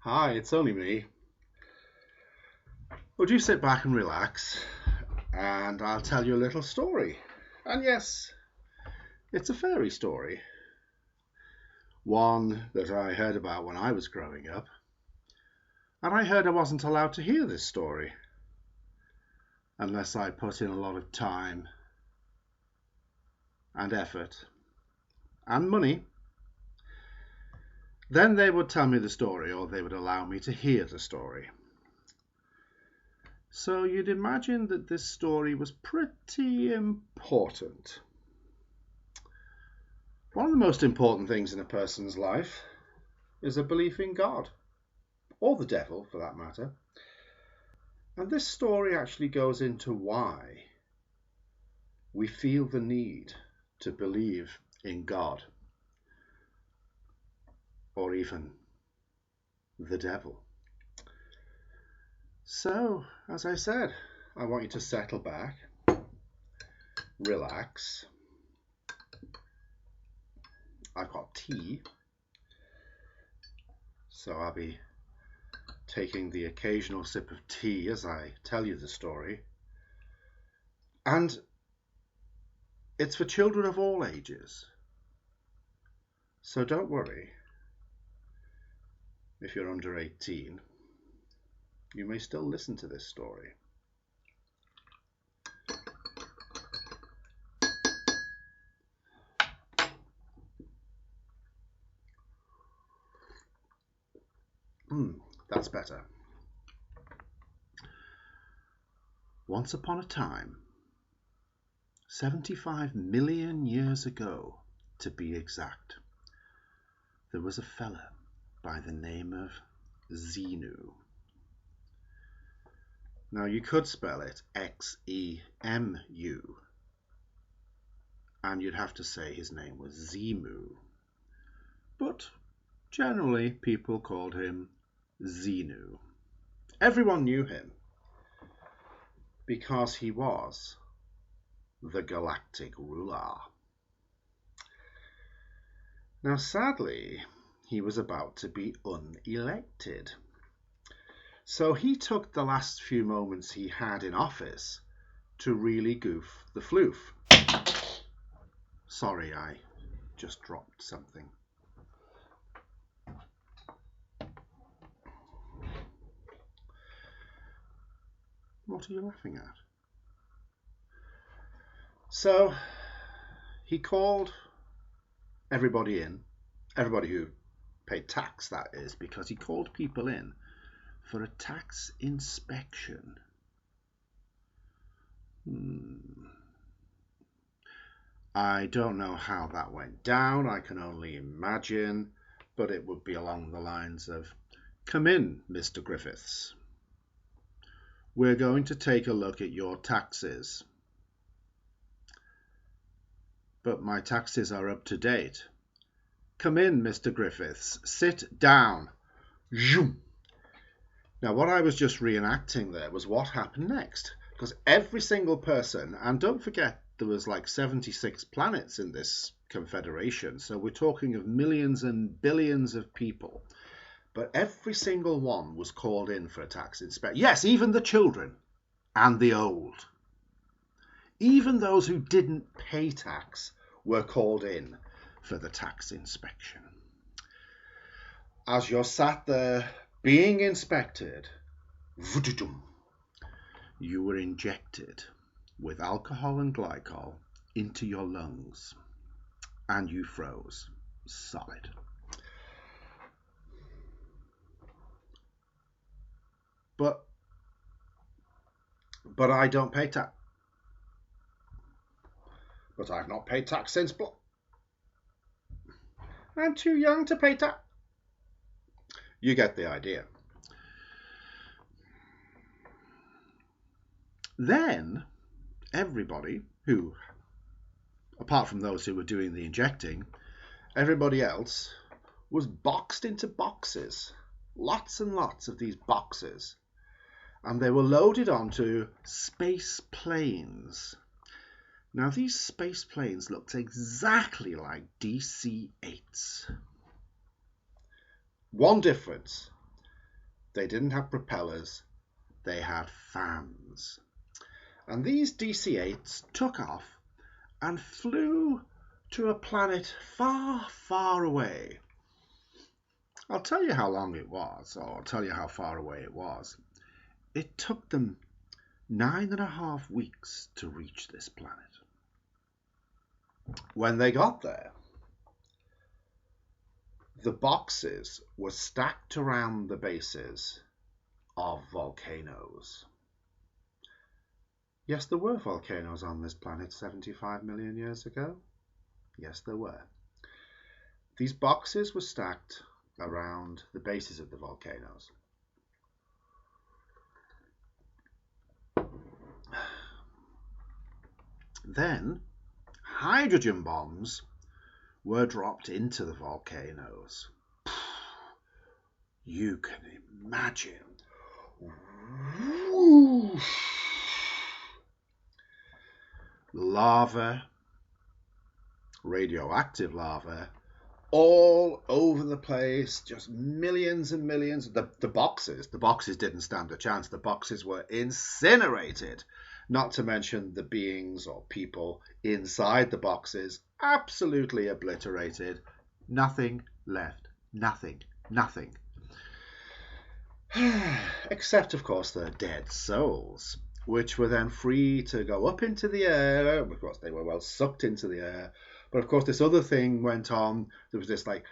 Hi, it's only me. Would you sit back and relax, and I'll tell you a little story. And yes, it's a fairy story. One that I heard about when I was growing up. And I heard I wasn't allowed to hear this story unless I put in a lot of time and effort and money. Then they would tell me the story, or they would allow me to hear the story. So you'd imagine that this story was pretty important. One of the most important things in a person's life is a belief in God, or the devil for that matter. And this story actually goes into why we feel the need to believe in God, or even the devil. So, as I said, I want you to settle back, relax. I've got tea, so I'll be taking the occasional sip of tea as I tell you the story. And it's for children of all ages. So don't worry if you're under 18. You may still listen to this story. That's better. Once upon a time, 75 million years ago to be exact, there was a fella by the name of Xenu. Now you could spell it Xemu, and you'd have to say his name was Xemu. But generally people called him Xenu. Everyone knew him because he was the galactic ruler. Now sadly, he was about to be unelected. So he took the last few moments he had in office to really goof the floof. Sorry, I just dropped something. What are you laughing at? So he called everybody in, everybody who paid tax, that is, because he called people in for a tax inspection. I don't know how that went down. I can only imagine, but it would be along the lines of, "Come in, Mr. Griffiths. We're going to take a look at your taxes." "But my taxes are up to date." "Come in, Mr. Griffiths. Sit down." Zoom. Now, what I was just reenacting there was what happened next. Because every single person, and don't forget, there was like 76 planets in this confederation, so we're talking of millions and billions of people. But every single one was called in for a tax inspection. Yes, even the children and the old. Even those who didn't pay tax were called in for the tax inspection. As you're sat there being inspected, you were injected with alcohol and glycol into your lungs, and you froze solid. But I don't pay tax. But I've not paid tax since. I'm too young to pay tax. You get the idea. Then everybody who, apart from those who were doing the injecting, everybody else was boxed into boxes. Lots and lots of these boxes. And they were loaded onto space planes. Now these space planes looked exactly like DC-8s. One difference. They didn't have propellers, they had fans. And these DC-8s took off and flew to a planet far, far away. I'll tell you how long it was, or I'll tell you how far away it was. It took them 9.5 weeks to reach this planet. When they got there, the boxes were stacked around the bases of volcanoes. Yes, there were volcanoes on this planet 75 million years ago. Yes, there were. These boxes were stacked around the bases of the volcanoes. Then, hydrogen bombs were dropped into the volcanoes. You can imagine. Whoosh. Lava, radioactive lava, all over the place, just millions and millions. The boxes didn't stand a chance. The boxes were incinerated, not to mention the beings or people inside the boxes, absolutely obliterated. Nothing left. Nothing. Except, of course, their dead souls, which were then free to go up into the air. Of course, they were well sucked into the air. But of course, this other thing went on. There was this like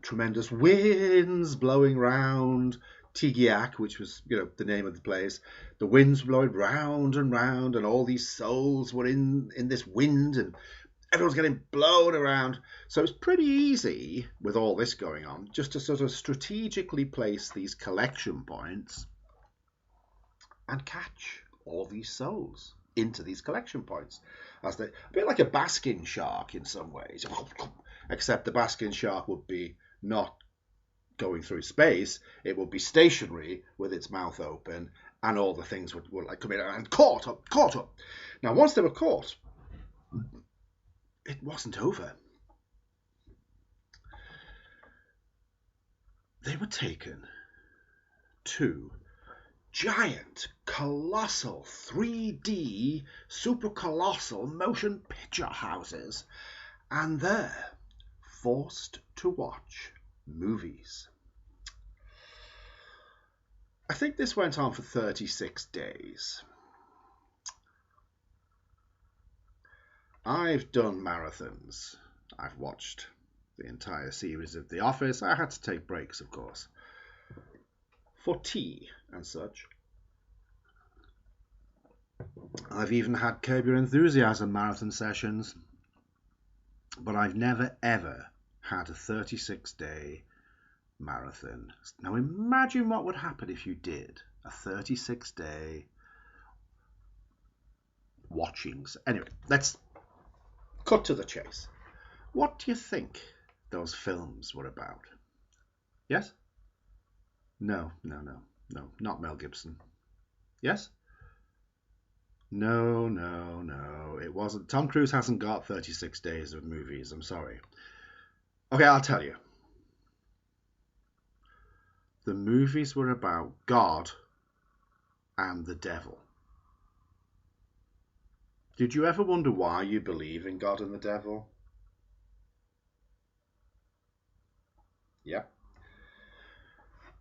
tremendous winds blowing round Tigiak, which was, the name of the place. The winds blowing round and round, and all these souls were in this wind, and everyone's getting blown around. So it's pretty easy with all this going on just to sort of strategically place these collection points and catch all these souls into these collection points. A bit like a basking shark in some ways, except the basking shark would be not going through space. It would be stationary with its mouth open, and all the things would like come in and caught up. Now, once they were caught, it wasn't over. They were taken to giant, colossal, 3D, super colossal motion picture houses, and they're forced to watch movies. I think this went on for 36 days. I've done marathons. I've watched the entire series of The Office. I had to take breaks, of course, for tea and such. I've even had Curb Your Enthusiasm marathon sessions, but I've never ever had a 36-day marathon. Now imagine what would happen if you did a 36-day watchings. Anyway, let's cut to the chase. What do you think those films were about? Yes? No, not Mel Gibson. Yes? No, it wasn't. Tom Cruise hasn't got 36 days of movies, I'm sorry. Okay, I'll tell you. The movies were about God and the devil. Did you ever wonder why you believe in God and the devil? Yep.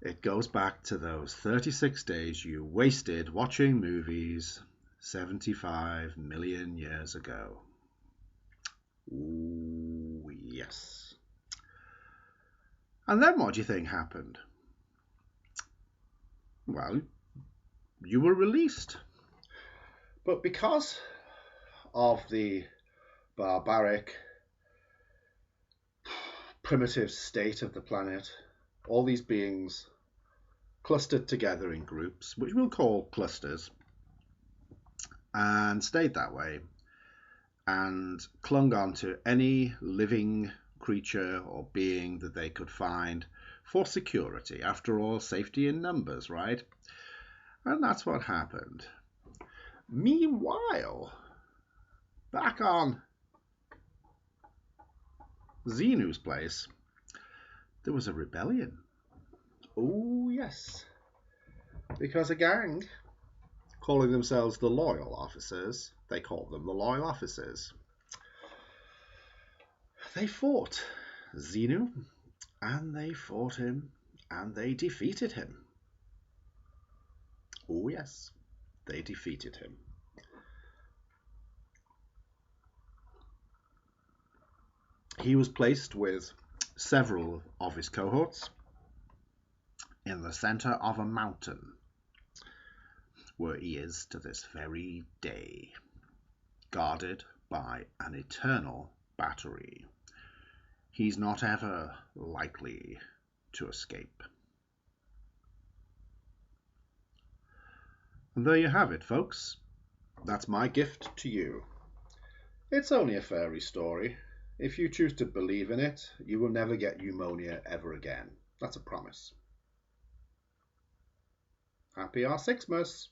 It goes back to those 36 days you wasted watching movies 75 million years ago. Ooh, yes. And then what do you think happened? Well, you were released. But because of the barbaric, primitive state of the planet, all these beings clustered together in groups, which we'll call clusters, and stayed that way and clung on to any living creature or being that they could find for security. After all, safety in numbers, right? And that's what happened. Meanwhile, back on Xenu's place, there was a rebellion. Oh, yes. because a gang calling themselves the Loyal Officers, they called them the Loyal Officers, they fought Xenu, and they fought him, and they defeated him. Oh yes, they defeated him. He was placed with several of his cohorts in the center of a mountain, where he is to this very day, guarded by an eternal battery. He's not ever likely to escape. And there you have it, folks. That's my gift to you. It's only a fairy story. If you choose to believe in it, you will never get pneumonia ever again. That's a promise. Happy Our Sixmas!